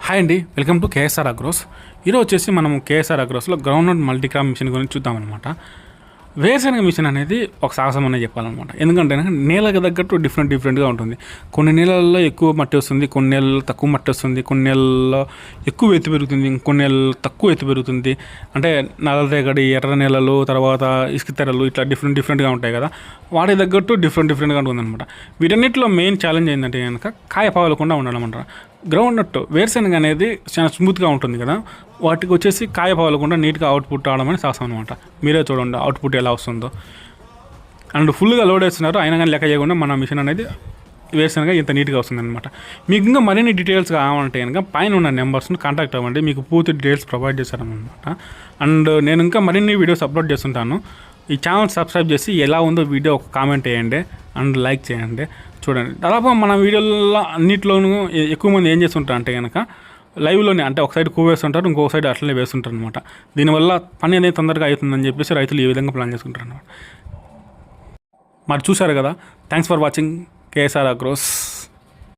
Hi అండి, welcome to KSR agros. ఈరోజు వచ్చేసి మనం కేఎస్ఆర్ అగ్రోస్లో గ్రౌండ్ మల్టీక్రాప్ మిషన్ గురించి చూద్దామన్నమాట. వేరుశనగ మిషన్ అనేది ఒక సాహసం అనేది చెప్పాలన్నమాట. ఎందుకంటే నేలకు తగ్గట్టు డిఫరెంట్గా ఉంటుంది. కొన్ని నేలల్లో ఎక్కువ మట్టి వస్తుంది, కొన్ని నేలల్లో తక్కువ మట్టి వస్తుంది, కొన్ని నేలల్లో ఎక్కువ ఎత్తు పెరుగుతుంది, కొన్ని నేలల్లో తక్కువ ఎత్తు పెరుగుతుంది. అంటే నల్లరేగడి, ఎర్ర నేలలు, తర్వాత ఇసుక తెరలు ఇట్లా డిఫరెంట్గా ఉంటాయి కదా. వాటి తగ్గట్టు డిఫరెంట్గా ఉంటుందన్నమాట. వీటన్నిటిలో మెయిన్ ఛాలెంజ్ ఏంటంటే కనుక కాయ పగలకుండా ఉండడం అంటారు. గ్రౌండ్ నట్ వేరుశనగ అనేది చాలా స్మూత్గా ఉంటుంది కదా, వాటికి వచ్చేసి కాయ పగలకుండా నీట్గా అవుట్పుట్ రావడం అని సాహసం అనమాట. మీరే చూడండి అవుట్పుట్ ఎలా వస్తుందో. అండ్ ఫుల్గా లోడ్ వేస్తున్నారు, అయినా కానీ లెక్క చేయకుండా మన మిషన్ అనేది వేరుశనగ ఇంత నీట్గా వస్తుంది అనమాట. మీకు ఇంకా మరిన్ని డీటెయిల్స్ కావాలంటే కనుక పైన ఉన్న నెంబర్స్ని కాంటాక్ట్ అవ్వండి, మీకు పూర్తి డీటెయిల్స్ ప్రొవైడ్ చేస్తారనమాట. అండ్ నేను ఇంకా మరిన్ని వీడియోస్ అప్లోడ్ చేస్తుంటాను. ఈ ఛానల్ సబ్స్క్రైబ్ చేసి ఎలా ఉందో వీడియో ఒక కామెంట్ వేయండి అండ్ లైక్ చేయండి. చూడండి, దాదాపు మన వీడియోలో అన్నింటిలోనూ ఎక్కువ మంది ఏం చేస్తుంటారు అంటే కనుక లైవ్లోనే, అంటే ఒక సైడ్ వేస్తుంటారు, ఇంకొక సైడ్ అట్లనే వేస్తుంటారు అనమాట. దీనివల్ల పని అనేది తొందరగా అవుతుందని చెప్పేసి రైతులు ఈ విధంగా ప్లాన్ చేసుకుంటారు అనమాట. మరి చూశారు కదా, thanks for watching KSR agros.